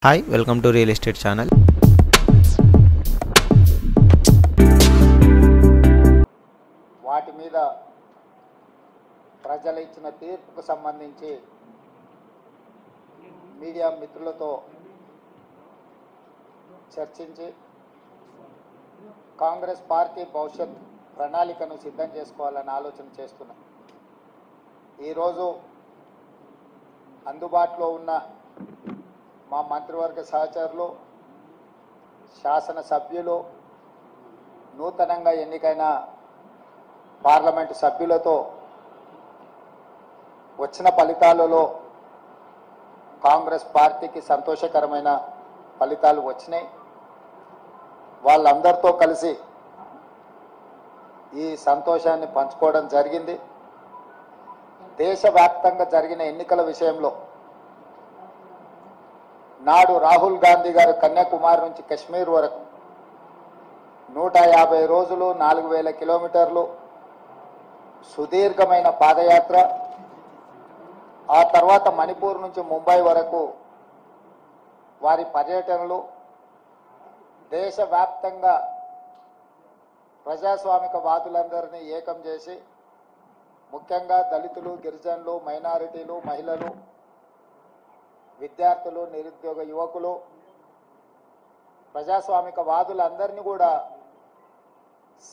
Hi, welcome to Real Estate Channel. వాటి మీద ప్రజలు ఇచ్చిన తీర్పుకు సంబంధించి మీడియా మిత్రులతో చర్చించి కాంగ్రెస్ పార్టీ భవిష్యత్ ప్రణాళికను సిద్ధం చేసుకోవాలని ఆలోచన చేస్తున్నాం. ఈరోజు అందుబాటులో ఉన్న మా మంత్రివర్గ సహచరులు, శాసనసభ్యులు, నూతనంగా ఎన్నికైన పార్లమెంటు సభ్యులతో వచ్చిన ఫలితాలలో కాంగ్రెస్ పార్టీకి సంతోషకరమైన ఫలితాలు వచ్చినాయి. వాళ్ళందరితో కలిసి ఈ సంతోషాన్ని పంచుకోవడం జరిగింది. దేశవ్యాప్తంగా జరిగిన ఎన్నికల విషయంలో నాడు రాహుల్ గాంధీ గారు కన్యాకుమారి నుంచి కశ్మీర్ వరకు 150 రోజులు 4000 కిలోమీటర్లు సుదీర్ఘమైన పాదయాత్ర, ఆ తర్వాత మణిపూర్ నుంచి ముంబై వరకు వారి పర్యటనలు దేశవ్యాప్తంగా ప్రజాస్వామిక వాదులందరినీ ఏకం చేసి ముఖ్యంగా దళితులు, గిరిజనులు, మైనారిటీలు, మహిళలు, విద్యార్థులు, నిరుద్యోగ యువకులు, ప్రజాస్వామిక వాదులందరినీ కూడా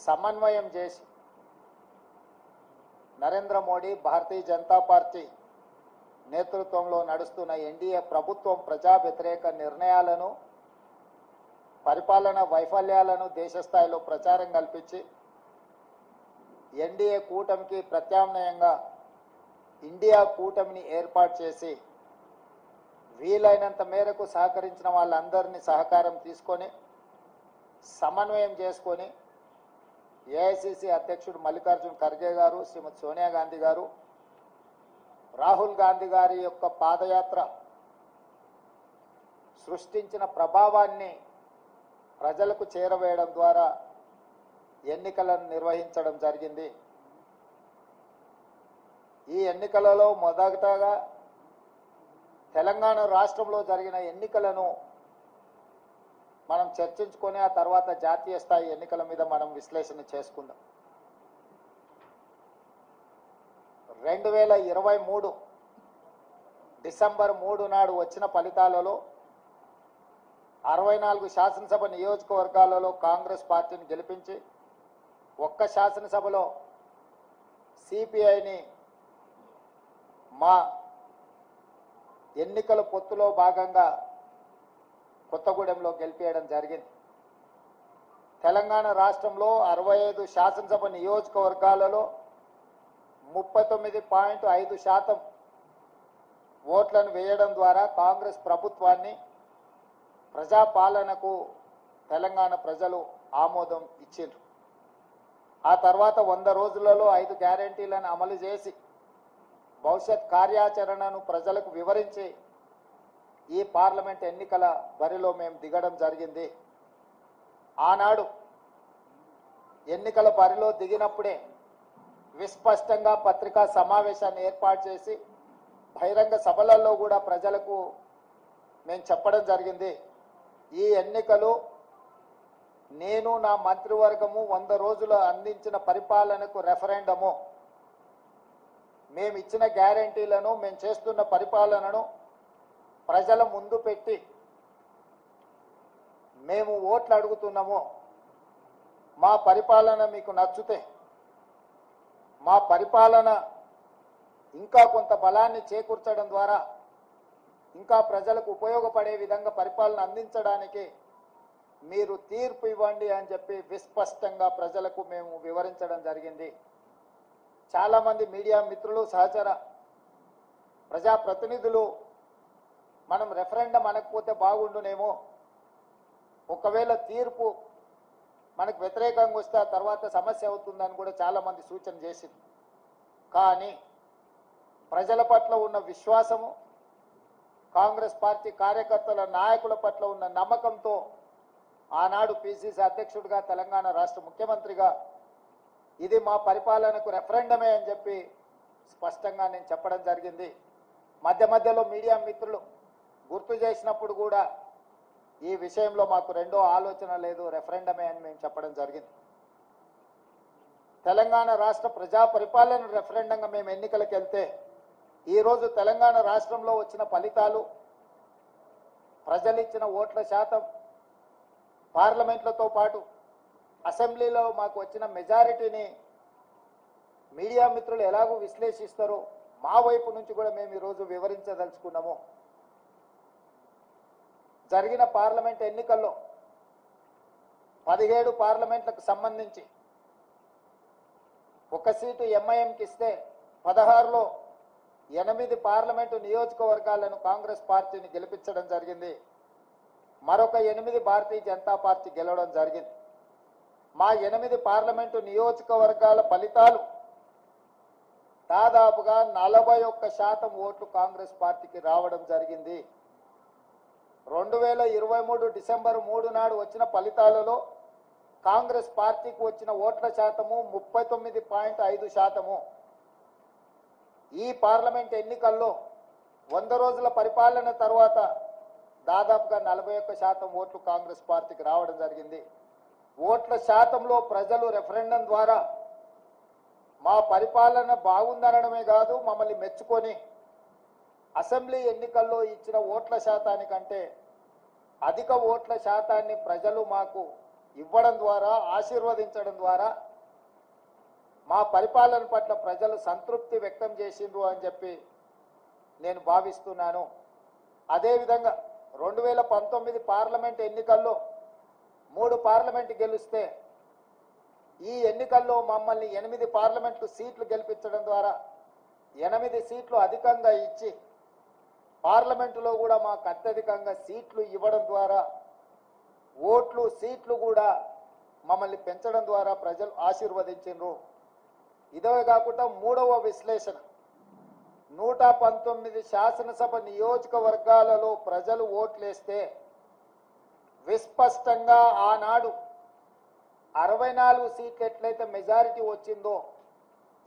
సమన్వయం చేసి నరేంద్ర మోడీ భారతీయ జనతా పార్టీ నేతృత్వంలో నడుస్తున్న ఎన్డీఏ ప్రభుత్వం ప్రజా వ్యతిరేక నిర్ణయాలను, పరిపాలన వైఫల్యాలను దేశ స్థాయిలో ప్రచారం కల్పించి ఎన్డీఏ కూటమికి ప్రత్యామ్నాయంగా ఇండియా కూటమిని ఏర్పాటు చేసి వీలైనంత మేరకు సహకరించిన వాళ్ళందరినీ సహకారం తీసుకొని సమన్వయం చేసుకొని ఏఐసిసి అధ్యక్షుడు మల్లికార్జున్ ఖర్గే గారు, శ్రీమతి సోనియా గాంధీ గారు, రాహుల్ గాంధీ గారి యొక్క పాదయాత్ర సృష్టించిన ప్రభావాన్ని ప్రజలకు చేరవేయడం ద్వారా ఎన్నికలను నిర్వహించడం జరిగింది. ఈ ఎన్నికలలో మొదటగా తెలంగాణ రాష్ట్రంలో జరిగిన ఎన్నికలను మనం చర్చించుకొని ఆ తర్వాత జాతీయ స్థాయి ఎన్నికల మీద మనం విశ్లేషణ చేసుకుందాం. 2023 డిసెంబర్ 3 నాడు వచ్చిన ఫలితాలలో 64 శాసనసభ నియోజకవర్గాలలో కాంగ్రెస్ పార్టీని గెలిపించి ఒక్క శాసనసభలో సిపిఐని మా ఎన్నికల పొత్తులో భాగంగా కొత్తగూడెంలో గెలిపేయడం జరిగింది. తెలంగాణ రాష్ట్రంలో 65 శాసనసభ నియోజకవర్గాలలో 39.5% ఓట్లను వేయడం ద్వారా కాంగ్రెస్ ప్రభుత్వాన్ని, ప్రజాపాలనకు తెలంగాణ ప్రజలు ఆమోదం ఇచ్చిండ్రు. ఆ తర్వాత 100 రోజులలో 5 గ్యారెంటీలను అమలు చేసి భవిష్యత్ కార్యాచరణను ప్రజలకు వివరించి ఈ పార్లమెంట్ ఎన్నికల బరిలో మేము దిగడం జరిగింది. ఆనాడు ఎన్నికల బరిలో దిగినప్పుడే విస్పష్టంగా పత్రికా సమావేశాన్ని ఏర్పాటు చేసి బహిరంగ సభలలో కూడా ప్రజలకు మేము చెప్పడం జరిగింది. ఈ ఎన్నికలు నేను, నా మంత్రివర్గము 100 రోజులు అందించిన పరిపాలనకు రెఫరెండము. మేము ఇచ్చిన గ్యారెంటీలను, మేము చేస్తున్న పరిపాలనను ప్రజల ముందు పెట్టి మేము ఓట్లు అడుగుతున్నాము. మా పరిపాలన మీకు నచ్చితే, మా పరిపాలన ఇంకా కొంత బలాన్ని చేకూర్చడం ద్వారా ఇంకా ప్రజలకు ఉపయోగపడే విధంగా పరిపాలన అందించడానికి మీరు తీర్పు ఇవ్వండి అని చెప్పి విస్పష్టంగా ప్రజలకు మేము వివరించడం జరిగింది. చాలామంది మీడియా మిత్రులు, సహచర ప్రజాప్రతినిధులు మనం రెఫరెండం అనకపోతే బాగుండునేమో, ఒకవేళ తీర్పు మనకు వ్యతిరేకంగా వస్తే ఆ తర్వాత సమస్య అవుతుందని కూడా చాలామంది సూచన చేసింది. కానీ ప్రజల పట్ల ఉన్న విశ్వాసము, కాంగ్రెస్ పార్టీ కార్యకర్తల, నాయకుల పట్ల ఉన్న నమ్మకంతో ఆనాడు పిసిసి అధ్యక్షుడిగా, తెలంగాణ రాష్ట్ర ముఖ్యమంత్రిగా ఇది మా పరిపాలనకు రెఫరెండమే అని చెప్పి స్పష్టంగా నేను చెప్పడం జరిగింది. మధ్య మధ్యలో మీడియా మిత్రులు గుర్తు చేసినప్పుడు కూడా ఈ విషయంలో మాకు రెండో ఆలోచన లేదు, రెఫరెండమే అని మేము చెప్పడం జరిగింది. తెలంగాణ రాష్ట్ర ప్రజా పరిపాలన రెఫరెండంగా మేము ఎన్నికలకు వెళ్తే ఈరోజు తెలంగాణ రాష్ట్రంలో వచ్చిన ఫలితాలు, ప్రజలు ఇచ్చిన ఓట్ల శాతం, పార్లమెంట్లతో పాటు అసెంబ్లీలో మాకు వచ్చిన మెజారిటీని మీడియా మిత్రులు ఎలాగూ విశ్లేషిస్తారో మా వైపు నుంచి కూడా మేము ఈరోజు వివరించదలుచుకున్నాము. జరిగిన పార్లమెంట్ ఎన్నికల్లో 17 పార్లమెంట్లకు సంబంధించి ఒక సీటు ఎంఐఎంకి ఇస్తే 16లో 8 పార్లమెంటు నియోజకవర్గాలను కాంగ్రెస్ పార్టీని గెలిపించడం జరిగింది. మరొక 8 భారతీయ జనతా పార్టీ గెలవడం జరిగింది. మా 8 పార్లమెంటు నియోజకవర్గాల ఫలితాలు దాదాపుగా 41% ఓట్లు కాంగ్రెస్ పార్టీకి రావడం జరిగింది. 2023 డిసెంబర్ 3 నాడు వచ్చిన ఫలితాలలో కాంగ్రెస్ పార్టీకి వచ్చిన ఓట్ల శాతము 39.5%. ఈ పార్లమెంట్ ఎన్నికల్లో 100 రోజుల పరిపాలన తర్వాత దాదాపుగా 41% ఓట్లు కాంగ్రెస్ పార్టీకి రావడం జరిగింది. ఓట్ల శాతంలో ప్రజలు రెఫరెండం ద్వారా మా పరిపాలన బాగుందనడమే కాదు, మమ్మల్ని మెచ్చుకొని అసెంబ్లీ ఎన్నికల్లో ఇచ్చిన ఓట్ల శాతానికంటే అధిక ఓట్ల శాతాన్ని ప్రజలు మాకు ఇవ్వడం ద్వారా, ఆశీర్వదించడం ద్వారా మా పరిపాలన పట్ల ప్రజలు సంతృప్తి వ్యక్తం చేసిండ్రు అని చెప్పి నేను భావిస్తున్నాను. అదేవిధంగా 2019 పార్లమెంట్ ఎన్నికల్లో 3 పార్లమెంట్ గెలిస్తే ఈ ఎన్నికల్లో మమ్మల్ని 8 పార్లమెంటు సీట్లు గెలిపించడం ద్వారా 8 సీట్లు అధికంగా ఇచ్చి పార్లమెంటులో కూడా మాకు అత్యధికంగా సీట్లు ఇవ్వడం ద్వారా ఓట్లు, సీట్లు కూడా మమ్మల్ని పెంచడం ద్వారా ప్రజలు ఆశీర్వదించారు. ఇదే కాకుండా మూడవ విశ్లేషణ, 119 శాసనసభ నియోజకవర్గాలలో ప్రజలు ఓట్లేస్తే విస్పష్టంగా ఆనాడు 64 సీట్లు ఎట్లయితే మెజారిటీ వచ్చిందో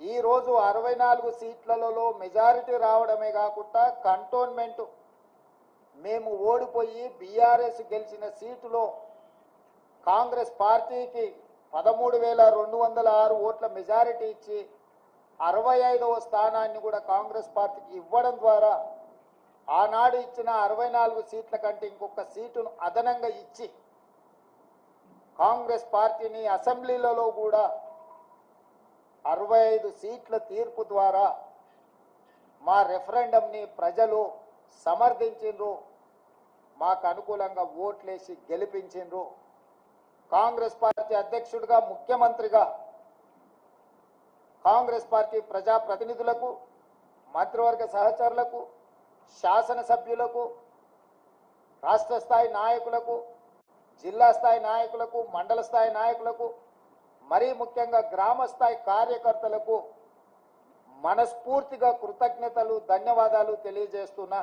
ఈరోజు 64 సీట్లలో మెజారిటీ రావడమే కాకుండా కంటోన్మెంట్ మేము ఓడిపోయి బీఆర్ఎస్ గెలిచిన సీటులో కాంగ్రెస్ పార్టీకి 13,206 ఓట్ల మెజారిటీ ఇచ్చి 65వ స్థానాన్ని కూడా కాంగ్రెస్ పార్టీకి ఇవ్వడం ద్వారా ఆనాడు ఇచ్చిన 64 సీట్ల కంటే ఇంకొక సీటును అదనంగా ఇచ్చి కాంగ్రెస్ పార్టీని అసెంబ్లీలలో కూడా 65 సీట్ల తీర్పు ద్వారా మా రెఫరెండంని ప్రజలు సమర్థించిండ్రు, మాకు అనుకూలంగా ఓట్లేసి గెలిపించిండ్రు. కాంగ్రెస్ పార్టీ అధ్యక్షుడిగా, ముఖ్యమంత్రిగా కాంగ్రెస్ పార్టీ ప్రజాప్రతినిధులకు, మంత్రివర్గ సహచరులకు, శాసనసభ్యులకు, రాష్ట్ర స్థాయి నాయకులకు, జిల్లా స్థాయి నాయకులకు, మండల స్థాయి నాయకులకు, మరీ ముఖ్యంగా గ్రామ స్థాయి కార్యకర్తలకు మనస్ఫూర్తిగా కృతజ్ఞతలు, ధన్యవాదాలు తెలియజేస్తున్నా.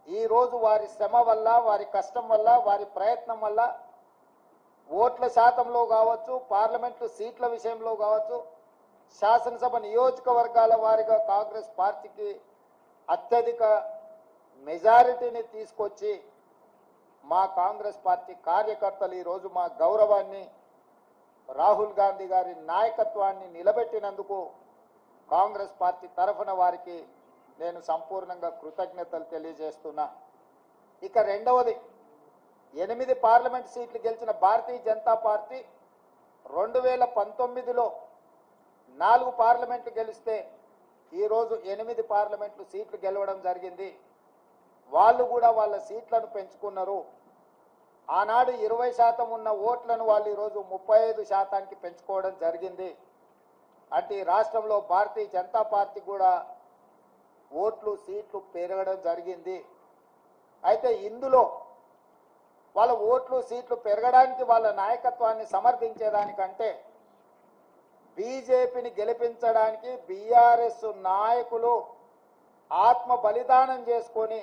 ఈరోజు వారి శ్రమ వల్ల, వారి కష్టం వల్ల, వారి ప్రయత్నం వల్ల ఓట్ల శాతంలో కావచ్చు, పార్లమెంటు సీట్ల విషయంలో కావచ్చు, శాసనసభ నియోజకవర్గాల వారిగా కాంగ్రెస్ పార్టీకి అత్యధిక మెజారిటీని తీసుకొచ్చి మా కాంగ్రెస్ పార్టీ కార్యకర్తలు ఈరోజు మా గౌరవాన్ని, రాహుల్ గాంధీ గారి నాయకత్వాన్ని నిలబెట్టినందుకు కాంగ్రెస్ పార్టీ తరఫున వారికి నేను సంపూర్ణంగా కృతజ్ఞతలు తెలియజేస్తున్నా. ఇక రెండవది, 8 పార్లమెంట్ సీట్లు గెలిచిన భారతీయ జనతా పార్టీ 2019లో 4 పార్లమెంట్లు గెలిస్తే ఈరోజు 8 పార్లమెంట్లు సీట్లు గెలవడం జరిగింది. వాళ్ళు కూడా వాళ్ళ సీట్లను పెంచుకున్నారు. ఆనాడు 20% ఉన్న ఓట్లను వాళ్ళు ఈరోజు 35%కి పెంచుకోవడం జరిగింది. అంటే రాష్ట్రంలో భారతీయ జనతా పార్టీ కూడా ఓట్లు, సీట్లు పెరగడం జరిగింది. అయితే ఇందులో వాళ్ళ ఓట్లు, సీట్లు పెరగడానికి వాళ్ళ నాయకత్వాన్ని సమర్థించేదానికంటే బీజేపీని గెలిపించడానికి బీఆర్ఎస్ నాయకులు ఆత్మ బలిదానం చేసుకొని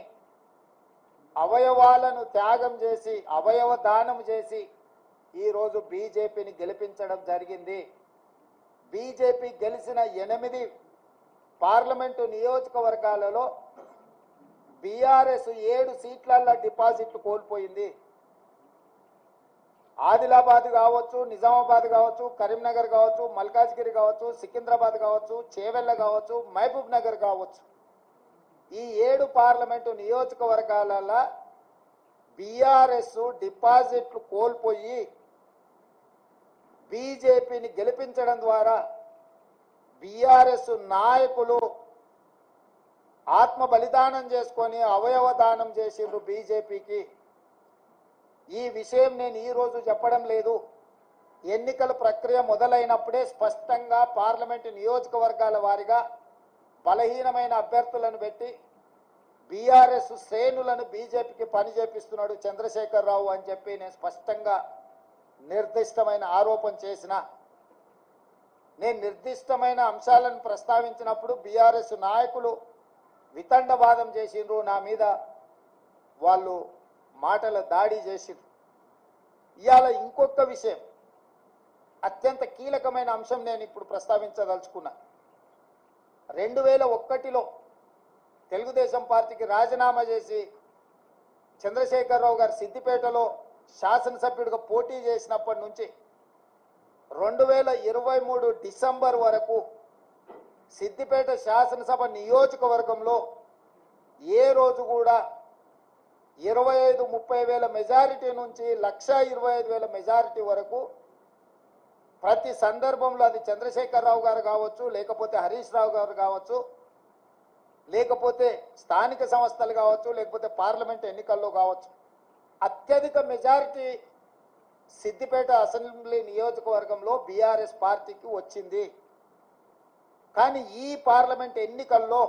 అవయవాలను త్యాగం చేసి, అవయవ దానం చేసి ఈరోజు బీజేపీని గెలిపించడం జరిగింది. బీజేపీ గెలిచిన 8 పార్లమెంటు నియోజకవర్గాలలో బీఆర్ఎస్ 7 సీట్లల్లో డిపాజిట్లు కోల్పోయింది. ఆదిలాబాద్ కావచ్చు, నిజామాబాద్ కావచ్చు, కరీంనగర్ కావచ్చు, మల్కాజ్గిరి కావచ్చు, సికింద్రాబాద్ కావచ్చు, చేవెళ్ళ కావచ్చు, మహబూబ్ నగర్ కావచ్చు, ఈ 7 పార్లమెంటు నియోజకవర్గాలలో బీఆర్ఎస్ డిపాజిట్లు కోల్పోయి బీజేపీని గెలిపించడం ద్వారా బీఆర్ఎస్ నాయకులు ఆత్మ బలిదానం చేసుకొని అవయవ దానం చేసిండ్రు బీజేపీకి. ఈ విషయం నేను ఈరోజు చెప్పడం లేదు. ఎన్నికల ప్రక్రియ మొదలైనప్పుడే స్పష్టంగా పార్లమెంటు నియోజకవర్గాల వారీగా బలహీనమైన అభ్యర్థులను పెట్టి బీఆర్ఎస్ శ్రేణులను బీజేపీకి పని చేపిస్తున్నాడు చంద్రశేఖరరావు అని చెప్పి నేను స్పష్టంగా నిర్దిష్టమైన ఆరోపణ చేసిన. నేను నిర్దిష్టమైన అంశాలను ప్రస్తావించినప్పుడు బీఆర్ఎస్ నాయకులు వితండవాదం చేసిండ్రు, నా మీద వాళ్ళు మాటల దాడి చేసిండ్రు. ఇవాళ ఇంకొక విషయం, అత్యంత కీలకమైన అంశం నేను ఇప్పుడు ప్రస్తావించదలుచుకున్నా. 2001లో తెలుగుదేశం పార్టీకి రాజీనామా చేసి చంద్రశేఖరరావు గారు సిద్దిపేటలో శాసనసభ్యుడిగా పోటీ చేసినప్పటి నుంచి 2023 డిసెంబర్ వరకు సిద్దిపేట శాసనసభ నియోజకవర్గంలో ఏ రోజు కూడా 25-30 వేల మెజారిటీ నుంచి 1,25,000 మెజారిటీ వరకు ప్రతి సందర్భంలో అది చంద్రశేఖరరావు గారు కావచ్చు, లేకపోతే హరీష్ రావు గారు కావచ్చు, లేకపోతే స్థానిక సంస్థలు కావచ్చు, లేకపోతే పార్లమెంట్ ఎన్నికల్లో కావచ్చు, అత్యధిక మెజారిటీ సిద్దిపేట అసెంబ్లీ నియోజకవర్గంలో బీఆర్ఎస్ పార్టీకి వచ్చింది. కానీ ఈ పార్లమెంట్ ఎన్నికల్లో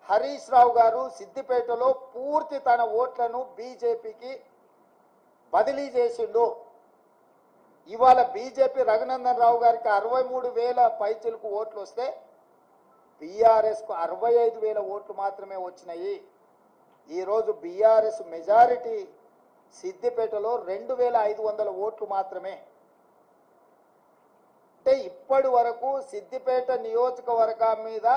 హరీష్ రావు గారు సిద్దిపేటలో పూర్తి తన ఓట్లను బీజేపీకి బదిలీ చేసిండు. ఇవాళ బీజేపీ రఘునందన్ రావు గారికి 63,000 పైచిలకు ఓట్లు వస్తే బీఆర్ఎస్కు 65,000 ఓట్లు మాత్రమే వచ్చినాయి. ఈరోజు బీఆర్ఎస్ మెజారిటీ సిద్దిపేటలో 2,500 ఓట్లు మాత్రమే. అంటే ఇప్పటి వరకు సిద్దిపేట నియోజకవర్గం మీద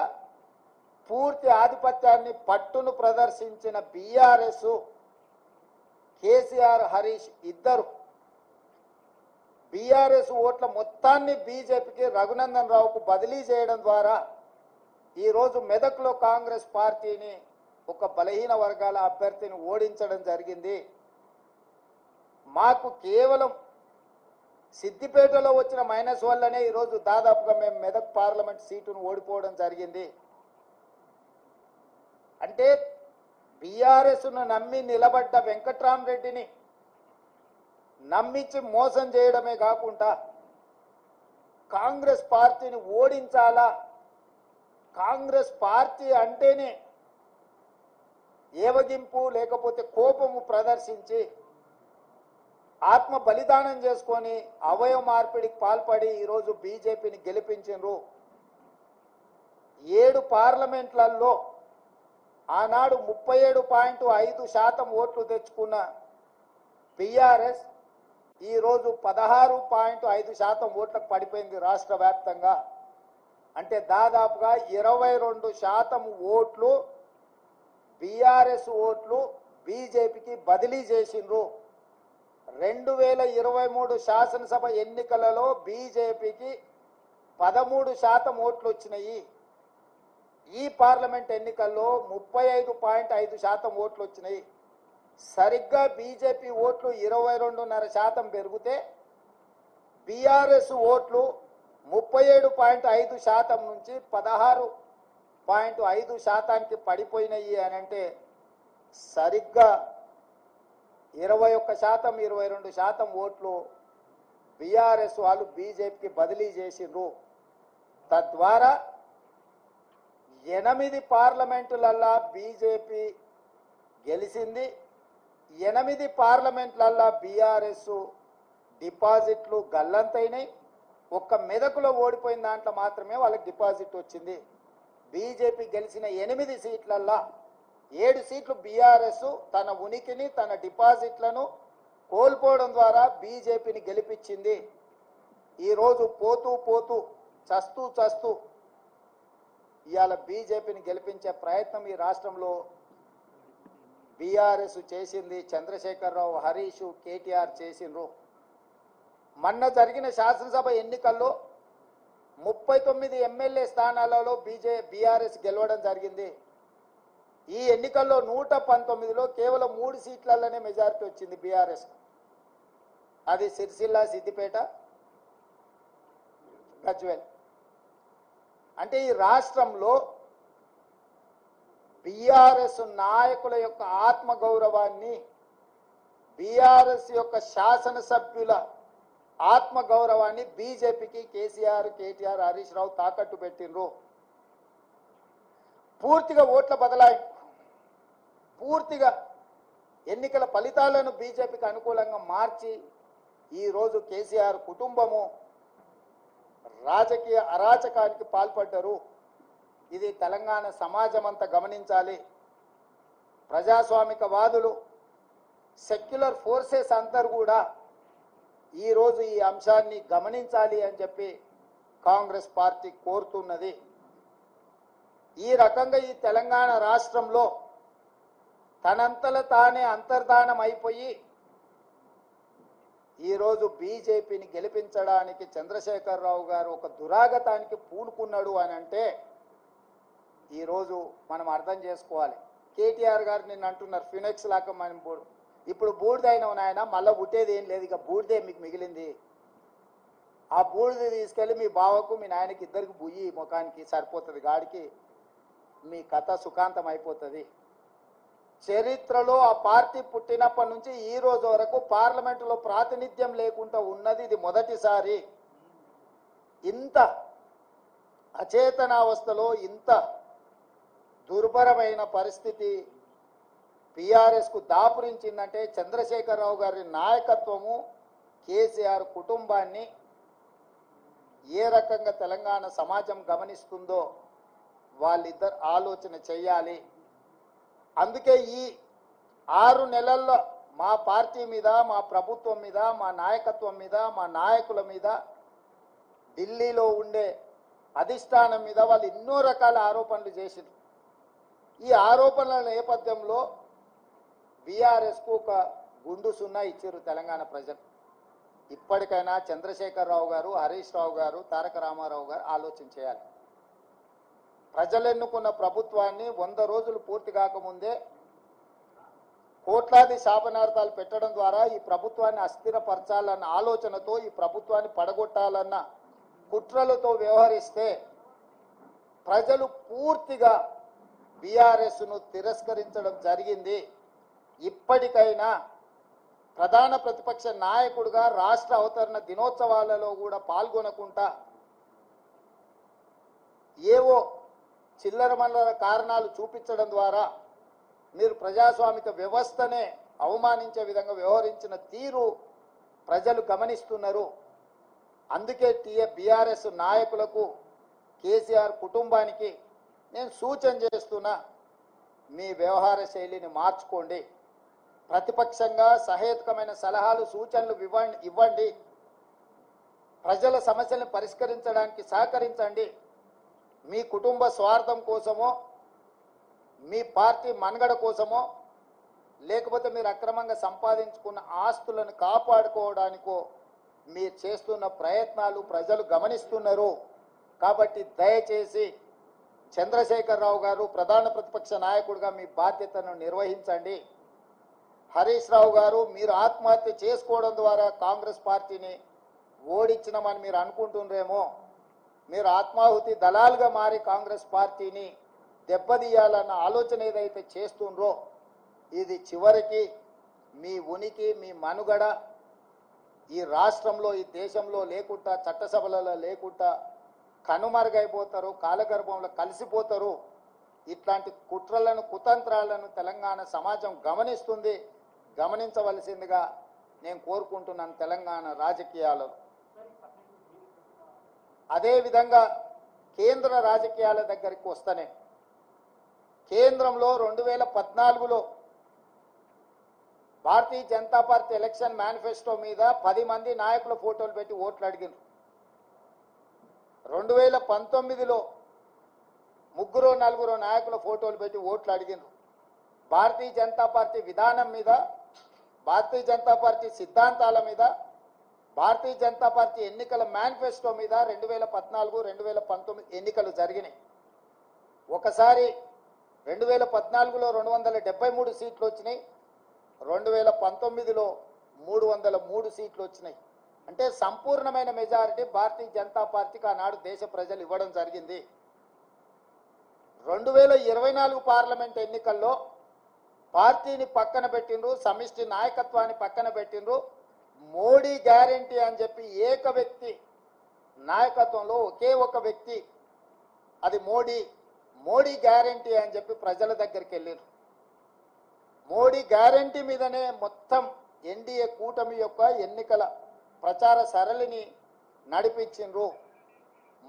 పూర్తి ఆధిపత్యాన్ని పట్టును ప్రదర్శించిన బీఆర్ఎస్, కేసీఆర్ హరీష్ ఇద్దరు బీఆర్ఎస్ ఓట్ల మొత్తాన్ని బీజేపీకి రఘునందన్ రావుకు బదిలీ చేయడం ద్వారా ఈరోజు మెదక్లో కాంగ్రెస్ పార్టీని ఒక బలహీన వర్గాల అభ్యర్థిని ఓడించడం జరిగింది. మాకు కేవలం సిద్దిపేటలో వచ్చిన మైనస్ వల్లనే ఈరోజు దాదాపుగా మేము మెదక్ పార్లమెంట్ సీటును ఓడిపోవడం జరిగింది. అంటే బీఆర్ఎస్ను నమ్మి నిలబడ్డ వెంకట్రామరెడ్డిని నమ్మించి మోసం చేయడమే కాకుండా కాంగ్రెస్ పార్టీని ఓడించాలా, కాంగ్రెస్ పార్టీ అంటేనే ఏవగింపు లేకపోతే కోపము ప్రదర్శించి ఆత్మ బలిదానం చేసుకొని అవయవ మార్పిడికి పాల్పడి ఈరోజు బీజేపీని గెలిపించారు. 7 పార్లమెంట్లలో ఆనాడు 37.5% ఓట్లు తెచ్చుకున్న బీఆర్ఎస్ ఈరోజు 16.5% ఓట్లకు పడిపోయింది రాష్ట్ర వ్యాప్తంగా. అంటే దాదాపుగా 22% ఓట్లు బీఆర్ఎస్ ఓట్లు బీజేపీకి బదిలీ చేసిండ్రు. 2023 శాసనసభ ఎన్నికలలో బీజేపీకి 13% ఓట్లు వచ్చినాయి. ఈ పార్లమెంట్ ఎన్నికల్లో 35.5% ఓట్లు వచ్చినాయి. సరిగ్గా బీజేపీ ఓట్లు 22.5% పెరిగితే బీఆర్ఎస్ ఓట్లు 37.5% నుంచి 16.5%కి పడిపోయినాయి అని అంటే సరిగ్గా 21%, 22% ఓట్లు బీఆర్ఎస్ వాళ్ళు బీజేపీకి బదిలీ చేసిండ్రు. తద్వారా 8 పార్లమెంటులల్లా బీజేపీ గెలిచింది. 8 పార్లమెంట్లల్లా బీఆర్ఎస్ డిపాజిట్లు గల్లంతైనాయి. ఒక్క మెదకులో ఓడిపోయిన దాంట్లో మాత్రమే వాళ్ళకి డిపాజిట్ వచ్చింది. బీజేపీ గెలిచిన 8 సీట్లల్లా 7 సీట్లు బీఆర్ఎస్ తన ఉనికిని, తన డిపాజిట్లను కోల్పోవడం ద్వారా బీజేపీని గెలిపించింది. ఈరోజు పోతూ పోతూ చస్తూ ఇవాళ బీజేపీని గెలిపించే ప్రయత్నం ఈ రాష్ట్రంలో బీఆర్ఎస్ చేసింది, చంద్రశేఖరరావు, హరీష్, కేటీఆర్ చేసిండ్రు. మొన్న జరిగిన శాసనసభ ఎన్నికల్లో 39 ఎమ్మెల్యే స్థానాలలో బీఆర్ఎస్ గెలవడం జరిగింది. ఈ ఎన్నికల్లో 119లో కేవలం 3 సీట్లలోనే మెజారిటీ వచ్చింది బీఆర్ఎస్. అది సిరిసిల్ల, సిద్దిపేట, గజ్వేల్. అంటే ఈ రాష్ట్రంలో బీఆర్ఎస్ నాయకుల యొక్క ఆత్మగౌరవాన్ని, బీఆర్ఎస్ యొక్క శాసనసభ్యుల ఆత్మగౌరవాన్ని బీజేపీకి కేసీఆర్, కేటీఆర్, హరీష్ రావు తాకట్టు పెట్టిండ్రు. పూర్తిగా ఓట్ల బదలాయింపు, పూర్తిగా ఎన్నికల ఫలితాలను బీజేపీకి అనుకూలంగా మార్చి ఈరోజు కేసీఆర్ కుటుంబము రాజకీయ అరాచకానికి పాల్పడ్డారు. ఇది తెలంగాణ సమాజం అంతా గమనించాలి. ప్రజాస్వామికవాదులు, సెక్యులర్ ఫోర్సెస్ అందరూ కూడా ఈరోజు ఈ అంశాన్ని గమనించాలి అని చెప్పి కాంగ్రెస్ పార్టీ కోరుతున్నది. ఈ రకంగా ఈ తెలంగాణ రాష్ట్రంలో తనంతల తానే అంతర్ధానం అయిపోయి ఈరోజు బీజేపీని గెలిపించడానికి చంద్రశేఖరరావు గారు ఒక దురాగతానికి పూనుకున్నాడు అని అంటే ఈరోజు మనం అర్థం చేసుకోవాలి. కేటీఆర్ గారు నిన్న అంటున్నారు ఫినెక్స్ లాగా మనం ఇప్పుడు బూడిదైన నాయన మళ్ళీ పుట్టేది ఏం లేదు, ఇక బూడిదే మీకు మిగిలింది. ఆ బూడిద తీసుకెళ్ళి మీ బావకు, మీ నాయనకి ఇద్దరికి బుయ్యి ముఖానికి సరిపోతుంది, గాడికి మీ కథ సుఖాంతం అయిపోతుంది. చరిత్రలో ఆ పార్టీ పుట్టినప్పటి నుంచి ఈ రోజు వరకు పార్లమెంటులో ప్రాతినిధ్యం లేకుండా ఉన్నది ఇది మొదటిసారి. ఇంత అచేతనావస్థలో, ఇంత దుర్భరమైన పరిస్థితి బీఆర్ఎస్కు దాపురించిందంటే చంద్రశేఖరరావు గారి నాయకత్వము, కేసీఆర్ కుటుంబాన్ని ఏ రకంగా తెలంగాణ సమాజం గమనిస్తుందో వాళ్ళిద్దరు ఆలోచన చెయ్యాలి. అందుకే ఈ 6 నెలల్లో మా పార్టీ మీద, మా ప్రభుత్వం మీద, మా నాయకత్వం మీద, మా నాయకుల మీద, ఢిల్లీలో ఉండే అధిష్టానం మీద వాళ్ళు ఎన్నో రకాల ఆరోపణలు చేసిండ్రు. ఈ ఆరోపణల నేపథ్యంలో బీఆర్ఎస్కు ఒక గుండు సున్నా ఇచ్చారు తెలంగాణ ప్రజలు. ఇప్పటికైనా చంద్రశేఖరరావు గారు, హరీష్ రావు గారు, తారక రామారావు గారు ఆలోచన చేయాలి. ప్రజలు ఎన్నుకున్న ప్రభుత్వాన్ని 100 రోజులు పూర్తి కాకముందే కోట్లాది శాపనార్థాలు పెట్టడం ద్వారా ఈ ప్రభుత్వాన్ని అస్థిరపరచాలన్న ఆలోచనతో, ఈ ప్రభుత్వాన్ని పడగొట్టాలన్న కుట్రలతో వ్యవహరిస్తే ప్రజలు పూర్తిగా బీఆర్ఎస్ను తిరస్కరించడం జరిగింది. ఇప్పటికైనా ప్రధాన ప్రతిపక్ష నాయకుడిగా రాష్ట్ర అవతరణ దినోత్సవాలలో కూడా పాల్గొనకుండా ఏవో చిల్లర మల్లర కారణాలు చూపించడం ద్వారా మీరు ప్రజాస్వామిక వ్యవస్థనే అవమానించే విధంగా వ్యవహరించిన తీరు ప్రజలు గమనిస్తున్నారు. అందుకే బీఆర్ఎస్ నాయకులకు, కేసీఆర్ కుటుంబానికి నేను సూచన చేస్తున్నా, మీ వ్యవహార శైలిని మార్చుకోండి. ప్రతిపక్షంగా సహేతుకమైన సలహాలు, సూచనలు ఇవ్వండి. ప్రజల సమస్యలను పరిష్కరించడానికి సహకరించండి. మీ కుటుంబ స్వార్థం కోసమో, మీ పార్టీ మనుగడ కోసమో, లేకపోతే మీరు అక్రమంగా సంపాదించుకున్న ఆస్తులను కాపాడుకోవడానికో మీరు చేస్తున్న ప్రయత్నాలు ప్రజలు గమనిస్తున్నారు. కాబట్టి దయచేసి చంద్రశేఖరరావు గారు ప్రధాన ప్రతిపక్ష నాయకుడిగా మీ బాధ్యతను నిర్వహించండి. హరీష్ రావు గారు, మీరు ఆత్మహత్య చేసుకోవడం ద్వారా కాంగ్రెస్ పార్టీని ఓడించినామని మీరు అనుకుంటున్నారేమో. మీరు ఆత్మాహుతి దళాలుగా మారి కాంగ్రెస్ పార్టీని దెబ్బతీయాలన్న ఆలోచన ఏదైతే చేస్తుండ్రో ఇది చివరికి మీ ఉనికి, మీ మనుగడ ఈ రాష్ట్రంలో, ఈ దేశంలో లేకుండా, చట్టసభలలో లేకుండా కనుమరుగైపోతారు, కాలగర్భంలో కలిసిపోతారు. ఇట్లాంటి కుట్రలను, కుతంత్రాలను తెలంగాణ సమాజం గమనిస్తుంది. గమనించవలసిందిగా నేను కోరుకుంటున్నాను తెలంగాణ రాజకీయాలలో. అదేవిధంగా కేంద్ర రాజకీయాల దగ్గరికి వస్తేనే కేంద్రంలో 2014లో Bharatiya Janata party election manifesto మీద 10 మంది నాయకుల ఫోటోలు పెట్టి ఓట్లు అడిగారు. 2019లో 3-4 నాయకుల ఫోటోలు పెట్టి ఓట్లు అడిగారు. భారతీయ జనతా పార్టీ విధానం మీద, భారతీయ జనతా పార్టీ సిద్ధాంతాల మీద, భారతీయ జనతా పార్టీ ఎన్నికల మేనిఫెస్టో మీద 2014, 2019 ఎన్నికలు జరిగినాయి. ఒకసారి 2014లో 273 సీట్లు వచ్చినాయి, 2019లో 303 సీట్లు వచ్చినాయి. అంటే సంపూర్ణమైన మెజారిటీ భారతీయ జనతా పార్టీకి ఆనాడు దేశ ప్రజలు ఇవ్వడం జరిగింది. 2024 పార్లమెంట్ ఎన్నికల్లో పార్టీని పక్కన పెట్టిండ్రు, సమిష్టి నాయకత్వాన్ని పక్కన పెట్టిండ్రు. మోడీ గ్యారంటీ అని చెప్పి ఏక వ్యక్తి నాయకత్వంలో ఒకే ఒక వ్యక్తి, అది మోడీ గ్యారంటీ అని చెప్పి ప్రజల దగ్గరికి వెళ్ళారు. మోడీ గ్యారంటీ మీదనే మొత్తం ఎన్డీఏ కూటమి యొక్క ఎన్నికల ప్రచార సరళిని నడిపించిండ్రు.